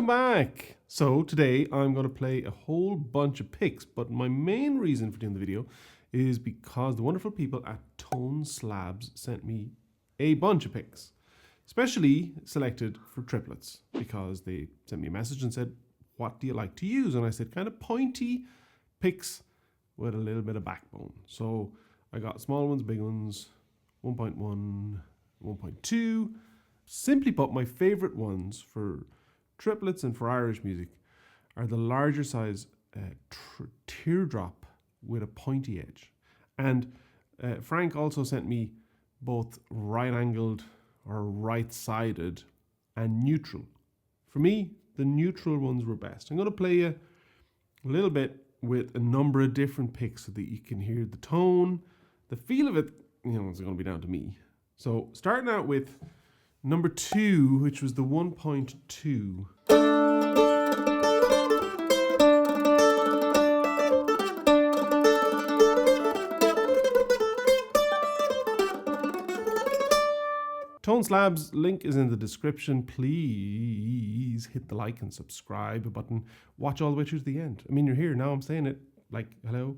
Welcome back! So today I'm going to play a whole bunch of picks, but my main reason for doing the video is because the wonderful people at Toneslabs sent me a bunch of picks, especially selected for triplets, because they sent me a message and said, what do you like to use? And I said kind of pointy picks with a little bit of backbone. So I got small ones, big ones, 1.1, 1.2. Simply put, my favorite ones for triplets and for Irish music are the larger size teardrop with a pointy edge. And Frank also sent me both right angled or right sided and neutral. For me, the neutral ones were best. I'm going to play you a little bit with a number of different picks so that you can hear the tone, the feel of it, it's going to be down to me. So starting out with number 2, which was the 1.2. Toneslabs link is in the description. Please hit the like and subscribe button. Watch all the way through to the end. I mean, you're here now. I'm saying it like hello.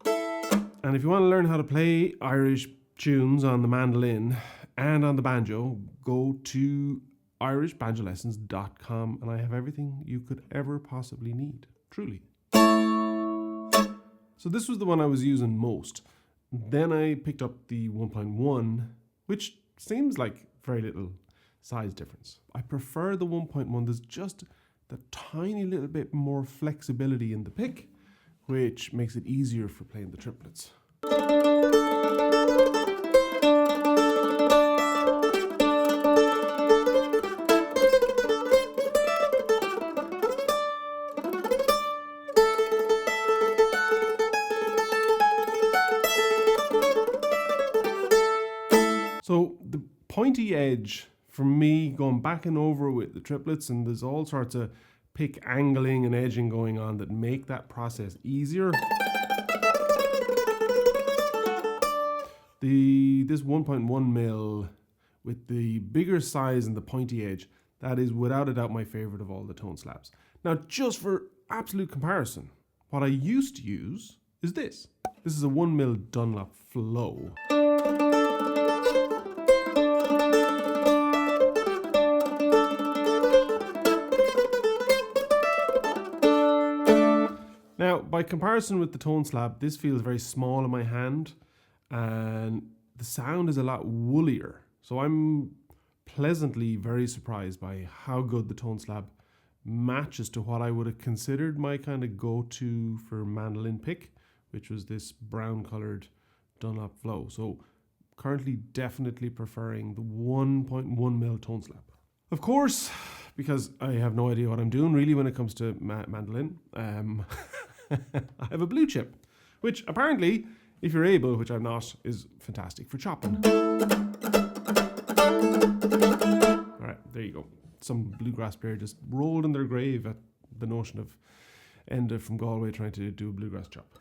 And if you want to learn how to play Irish tunes on the mandolin and on the banjo, go to irishbanjolessons.com and I have everything you could ever possibly need. Truly. So this was the one I was using most. Then I picked up the 1.1, which seems like very little size difference. I prefer the 1.1. There's just the tiny little bit more flexibility in the pick, which makes it easier for playing the triplets. So the pointy edge, for me, going back and over with the triplets, and there's all sorts of pick angling and edging going on that make that process easier. This 1.1 mil with the bigger size and the pointy edge, that is without a doubt my favorite of all the Toneslabs. Now, just for absolute comparison, what I used to use is this. This is a 1 mil Dunlop Flow. Now, by comparison with the Toneslab, this feels very small in my hand and the sound is a lot woollier. So I'm pleasantly very surprised by how good the Toneslab matches to what I would have considered my kind of go-to for mandolin pick, which was this brown colored Dunlop Flow. So currently definitely preferring the 1.1 mil Toneslab. Of course, because I have no idea what I'm doing really when it comes to mandolin, I have a Bluechip, which apparently, if you're able, which I'm not, is fantastic for chopping. All right, there you go. Some bluegrass player just rolled in their grave at the notion of Enda from Galway trying to do a bluegrass chop.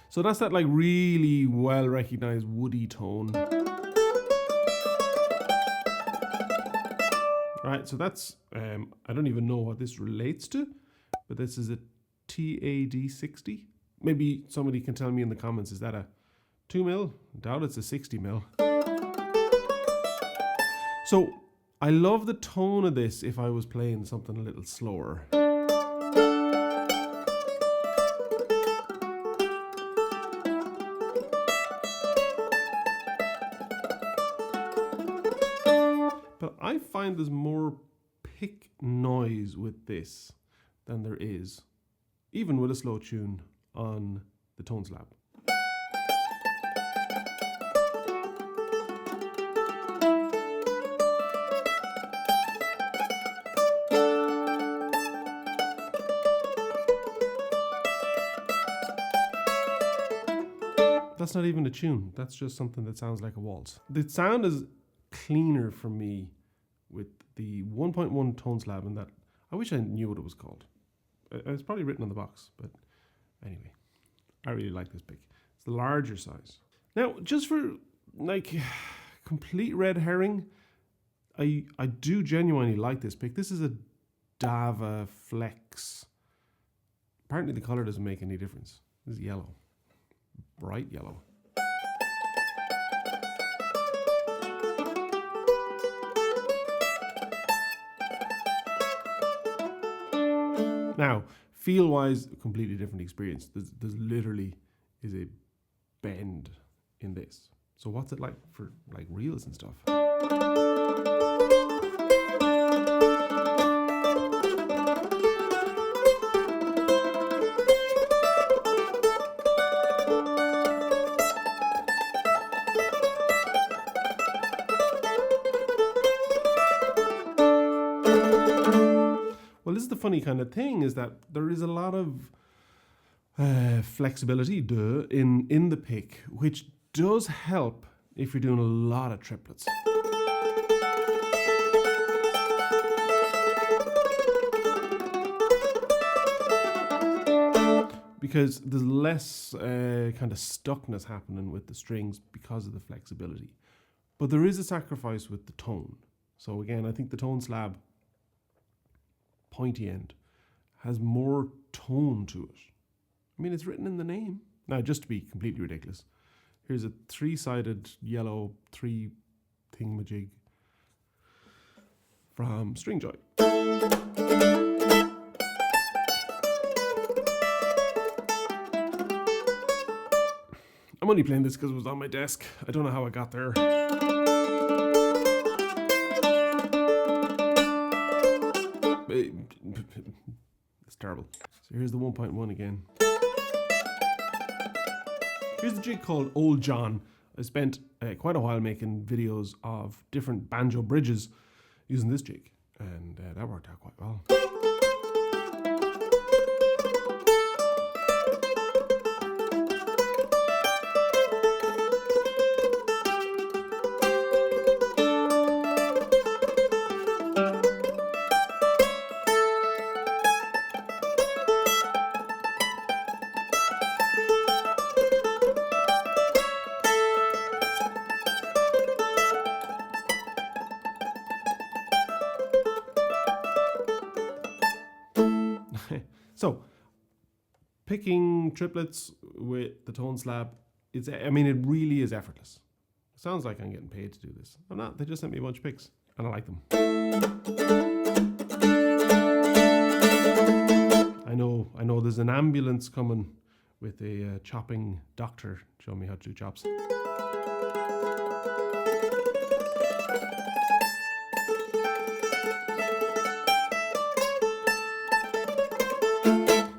So that's that like really well recognized woody tone. All right, so that's, I don't even know what this relates to, but this is a TAD 60. Maybe somebody can tell me in the comments, is that a 2 mil? I doubt it's a 60 mil. So I love the tone of this if I was playing something a little slower. But I find there's more pick noise with this than there is, even with a slow tune on the Toneslab. That's not even a tune, that's just something that sounds like a waltz. The sound is cleaner for me with the 1.1 Toneslab, and that I wish I knew what it was called. It's probably written on the box, but anyway, I really like this pick. It's the larger size. Now, just for like complete red herring, I do genuinely like this pick. This is a Dava Flex. Apparently the color doesn't make any difference. This is yellow, bright yellow. Now, feel-wise, a completely different experience. There's literally is a bend in this. So what's it like for like reels and stuff? Well, this is the funny kind of thing, is that there is a lot of flexibility in the pick, which does help if you're doing a lot of triplets. Because there's less kind of stuckness happening with the strings because of the flexibility. But there is a sacrifice with the tone. So again, I think the Toneslab pointy end has more tone to it. I mean, it's written in the name. Now, just to be completely ridiculous, here's a 3-sided yellow 3 thingamajig from Stringjoy. I'm only playing this because it was on my desk. I don't know how I got there. It's terrible. So here's the 1.1 again. Here's the jig called Old John. I spent quite a while making videos of different banjo bridges using this jig, and that worked out quite well. So, picking triplets with the Toneslab, I mean, it really is effortless. It sounds like I'm getting paid to do this. I'm not. They just sent me a bunch of picks, and I like them. I know. There's an ambulance coming with a chopping doctor showing me how to do chops.